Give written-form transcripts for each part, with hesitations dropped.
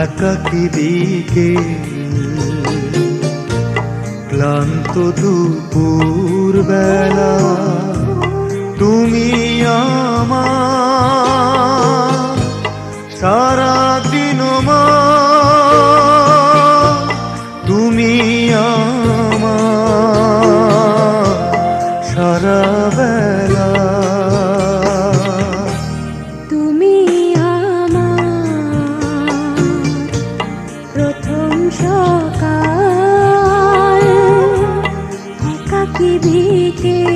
একাকী বিকেল, ক্লান্ত দুপুর বেলা, তুমি আমার সারাদিন মা, তুমি আমার সারা বেলা। তুমি আমার প্রথম সকাল, একাকী বিকেল,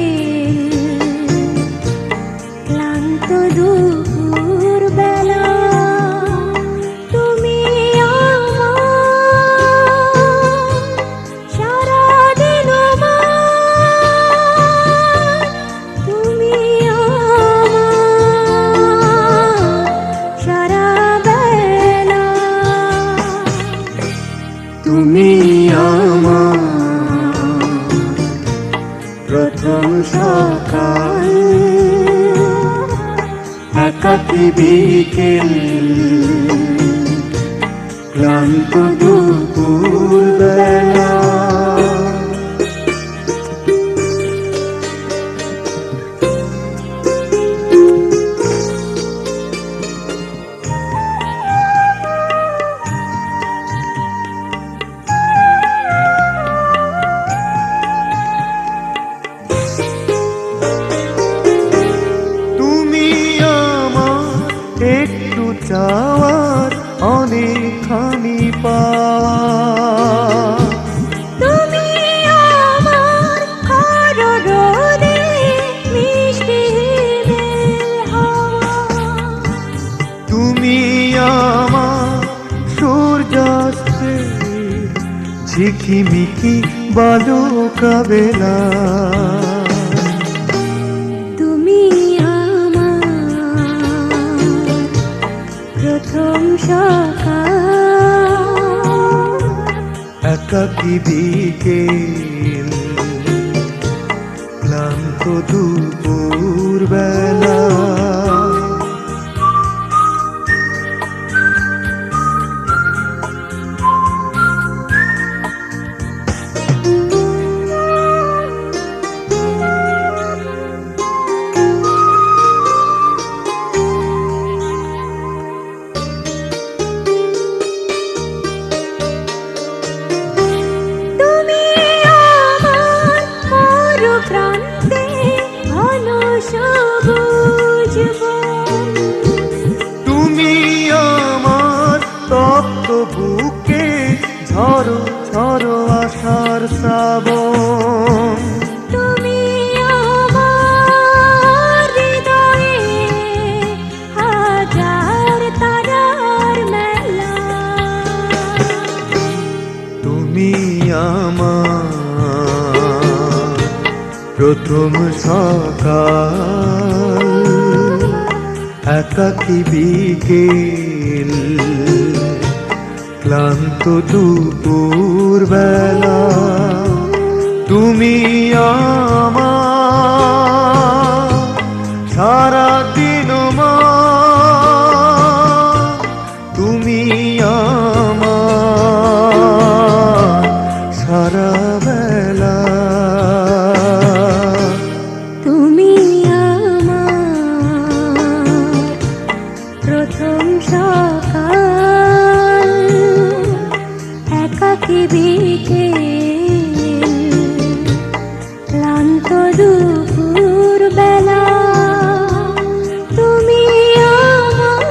ক্লান্ত দুপুর বেলা, তুমি আমার সারাদিন মা, তুমি আমার সারা বেলা। তুমি আমার প্রথম সকাল, একাকী বিকেল, ক্লান্ত দুপুর বেলা। একটু চাওয়ার অনেকখানি পাওয়া, তুমি আমার রোদে মিষ্টি হাওয়া, তুমি আমার সূর্যাস্তে ঝিকিমিকি বালুকা বেলা। প্রথম সকাল, একাকী বিকেল, ক্লান্ত দুপুর বেলা। তুমি আমার তপ্ত বুকে ঝড়ো ঝড়ো আশার শ্রাবণ, তুমি আমার হৃদয়ে হাজার তারার মেলা। তুমি আমার প্রথম সকাল, একাকী বিকেল, ক্লান্ত দুপুর বেলা। তুমি আমার সারাদিন মা, তুমি আমার সারা বেলা। তুমি আমার প্রথম সকাল, একাকী বিকেল, ক্লান্ত দুপুর বেলা, তুমি আমার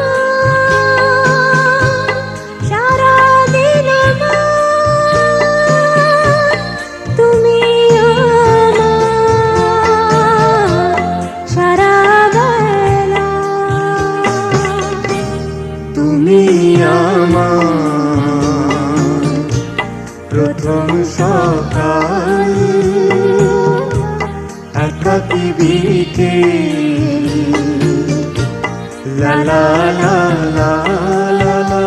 সারাদিন মা, তুমি আমার সারা বেলা। তুমি আমার প্রথম সকাল, একাকী বিকেল, লা লা লা লা লা লা।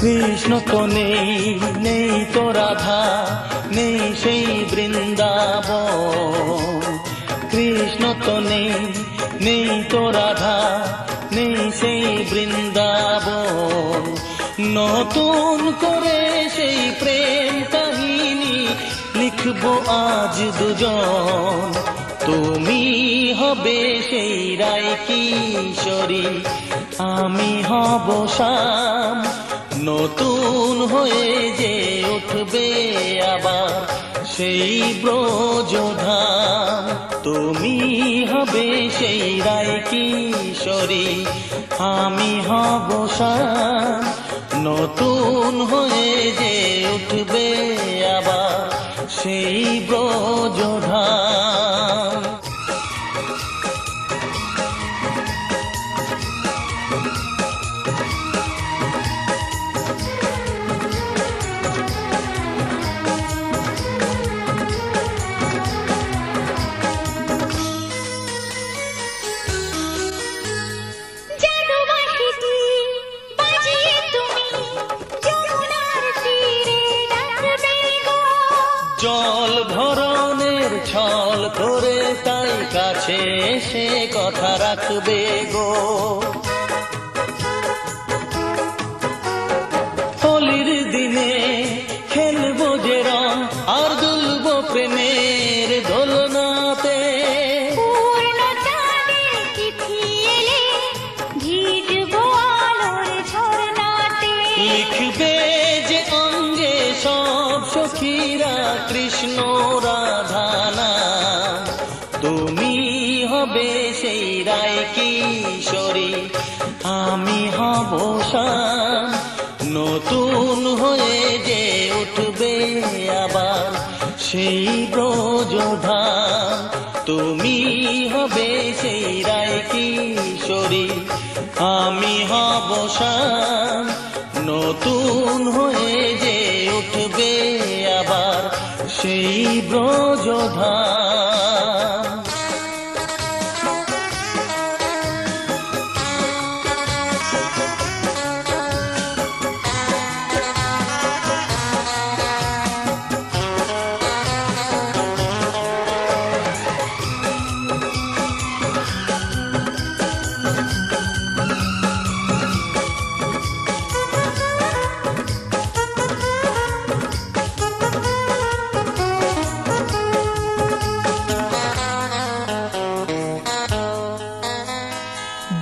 কৃষ্ণ তো নেই, নেই তো রাধা, নেই সেই বৃন্দাবন। কৃষ্ণ তো নেই, নেই তো রাধা, নেই সেই বৃন্দাবন। নতুন করে সেই প্রেম কাহিনী লিখবো আজ দুজন। তুমি হবে সেই রায় কিশোরী, আমি হব শ্যাম। নতুন হয়ে যে উঠবে আবার সেই ব্রজধাম। তুমি হবে সেই রায় কিশোরী, আমি হব শ্যাম। নতুন হয়ে যে উঠবে আবার সেই ব্রজধাম। জল ভরণের ছল করে তাই কাছে এসে কথা রাখবে গো। হোলির দিনে খেলবো যে রং, আর দুলবো প্রেমের দোলনাতে। লিখবে যে অঙ্গে সব সখীরা কৃষ্ণ রাধা নাম। তুমি হবে সেই রায় কিশোরী, আমি হব শ্যাম। নতুন হয়ে যে উঠবে আবার সেই ব্রজধাম। তুমি হবে সেই রায় কিশোরী, আমি হব শ্যাম। নতুন হয়ে যে উঠবে আবার সেই ব্রজধাম।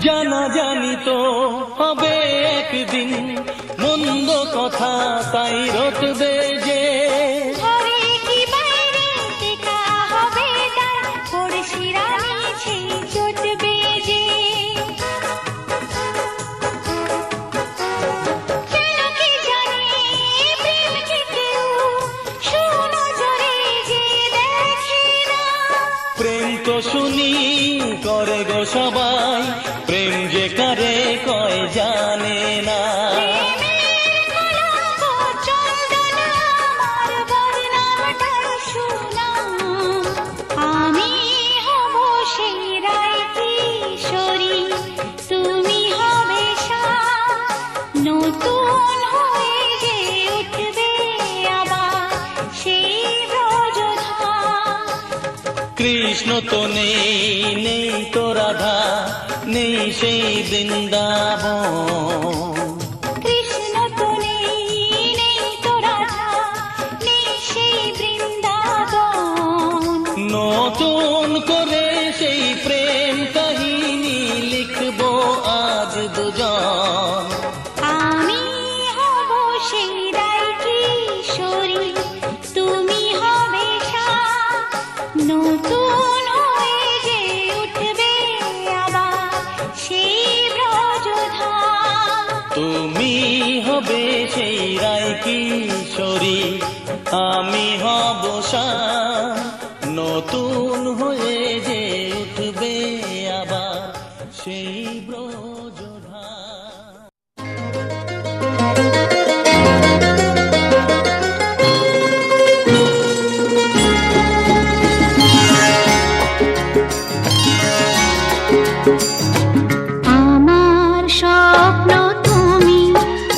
জানা জানি তো হবে একদিন, মন্দ কথা তাই রটবে যে। প্রেম তো শুনি করে গো সবাই, প্রেম যে কারে কয় জানে না। আমি হব সেই রায় কিশোরী, তুমি হবে শ্যাম। নতুন হয়ে যে উঠবে আবার সেই ব্রজধাম। কৃষ্ণ তো নেই, নেই তো রাধা, নেই সেই বৃন্দাবন। কৃষ্ণ তো নেই, নেই তো রাধা, নেই সেই বৃন্দাবন। নতুন করে সেই প্রেম কাহিনী লিখবো আজ দুজন। আমি হব সেই রায় কিশোরী, তুমি হবে শ্যাম। নতুন হয়ে যে উঠবে আবার সেই ব্রজধাম। তুমি হবে সেই রায় কিশোরী, আমি হব শ্যাম। নতুন হয়ে যে উঠবে আবার সেই ব্রজধাম। আমার স্বপ্ন তুমি,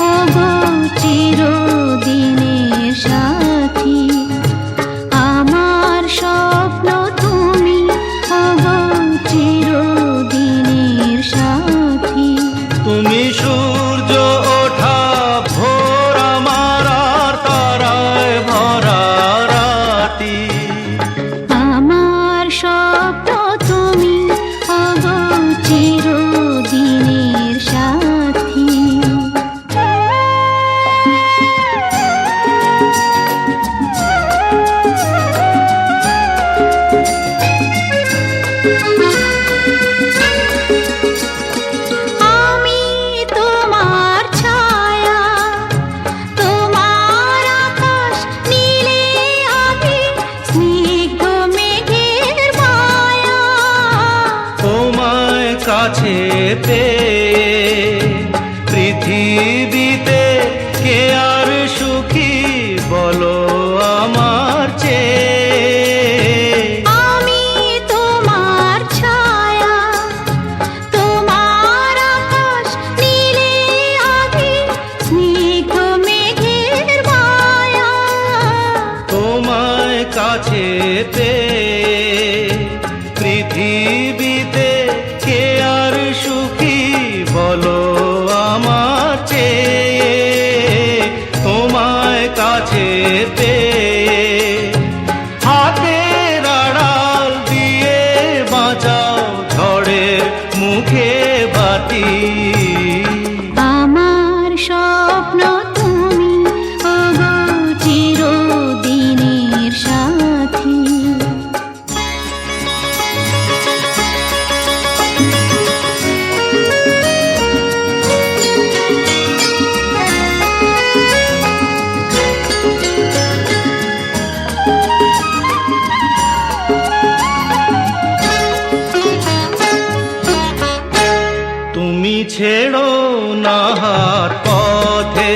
ওগো কাছে পেয়ে পৃথিবীতে কে আর সুখী বলো আমার চেয়ে, তোমায় কাছে পেয়ে হাতের আড়াল দিয়ে বাঁচাও ঝড়ের মুখে বাতি। আমার স্বপ্ন তুমি ওগো চিরদিনের সাথী। তুমি ছেড়ো না হাত পথে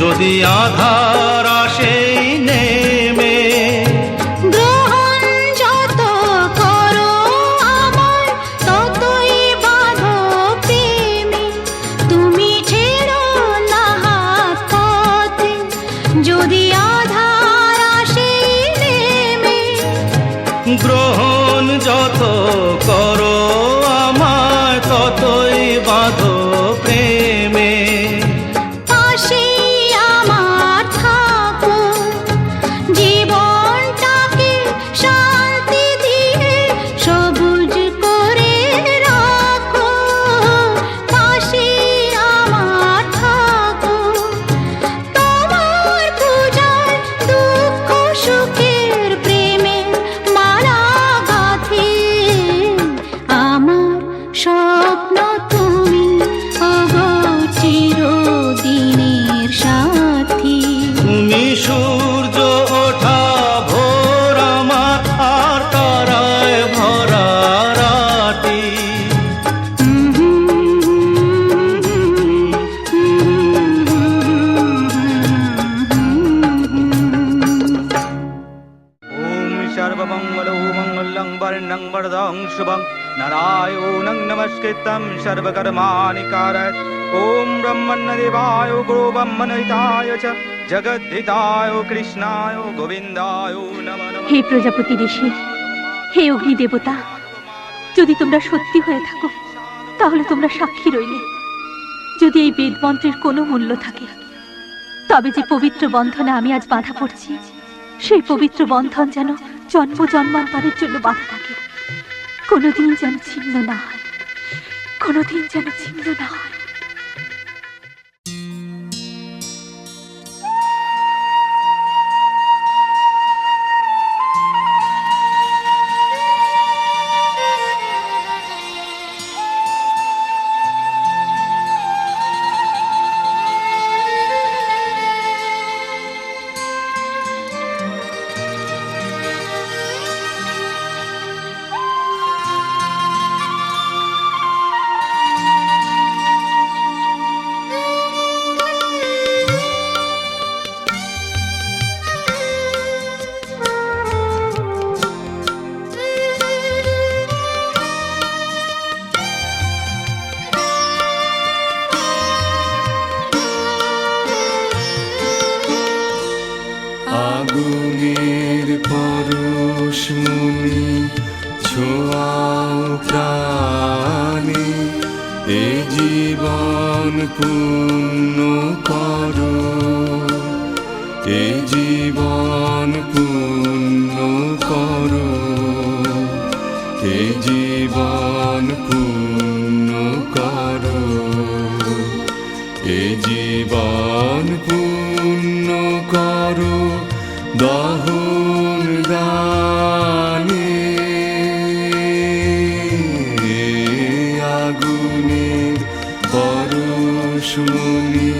যদি আধার আসে নেমে, গ্রহণ যত করো আমার ততই বাঁধো প্রেমে। তুমি ছেড়ো না হাত পথে যদি আধার আসে নেমে। গ্রহণ যত করো আমায় ততই বাঁধো প্রেমে। পাশে আমার থাকো জীবনটাকে শান্তি দিয়ে সবুজ করে রাখো। পাশে আমার থাকো তোমার পূজার দুঃখ সুখের প্রেমের মালা গাঁথি। আমার স্বপ্ন তুমি ওগো চিরদিনের সাথী। তুমি সূর্য ওঠা ভোর আমার আর তারায় ভরা রাতি। ॐ सर्वमङ्गलो मङ्गलं वर्णं वरदं शुभं नारायणं नमस्कृतं सर्वकर्माणि कारयेत्। ॐ ब्रह्मण्यदेवाय गुरुब्रह्मणहिताय च जगद्धिताय कृष्णाय गोविन्दाय नमो नमः। হে প্রজাপতি ঋষি, হে অগ্নি দেবতা, যদি তোমরা সত্যি হয়ে থাকো তাহলে তোমরা সাক্ষী রইলে। যদি এই বেদ মন্ত্রের কোনো মূল্য থাকে তবে যে পবিত্র বন্ধনে আমি আজ বাঁধা পড়ছি সেই পবিত্র বন্ধন যেন জন্ম জন্মান্তরের জন্য বাঁধা থাকে, কোনোদিন যেন ছিন্ন না হয়, কোনোদিন যেন ছিন্ন না হয়। আগুনের পরশমণি ছোঁয়াও প্রাণে, এ জীবন পূর্ণ করো, এ জীবন পূর্ণ করো, এ জীবন পূর্ণ করো, এ জীবন পূর্ণ করো দহন দানে। আগুনের পরশমণি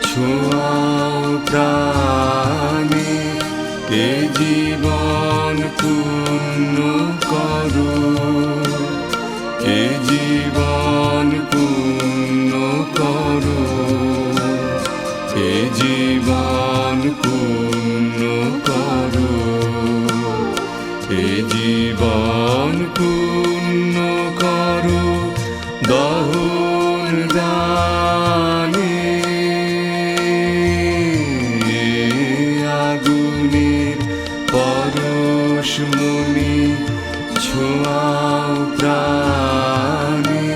ছোঁয়াও প্রাণে, এ জীবন পূর্ণ করো, এ জীবন পূর্ণ করো, এ জীবন পূর্ণ করো, এ জীবন পূর্ণ করো দহন দানে। আগুনের পর পরশমণি ছোঁয়াও প্রাণে।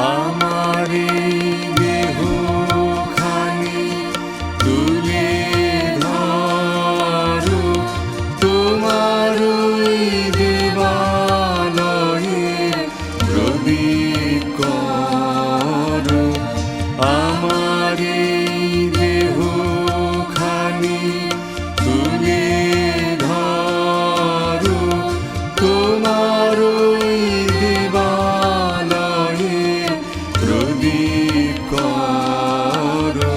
আমারে দেহখানি তুলে ধরো তোমারই দেবালয়ে প্রদীপ করো। আমারে দেহখানি তুলে ধরো তোমারই দেবালয়ে প্রদীপ করো।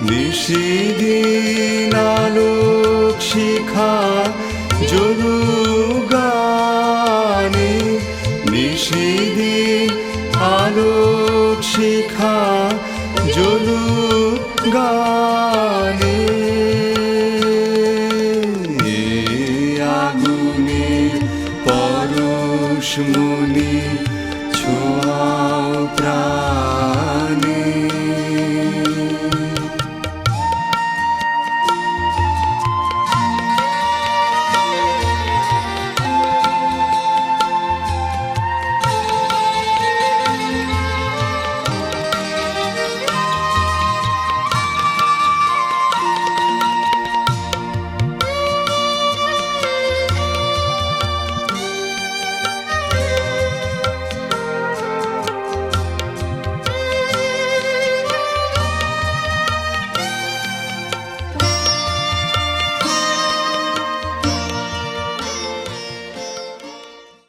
নিশিদিন আলোক শিখা জ্বলুক গানে, নিশিদিন আলোক শিখা জ্বলুক গানে। আগুনের পরশমণি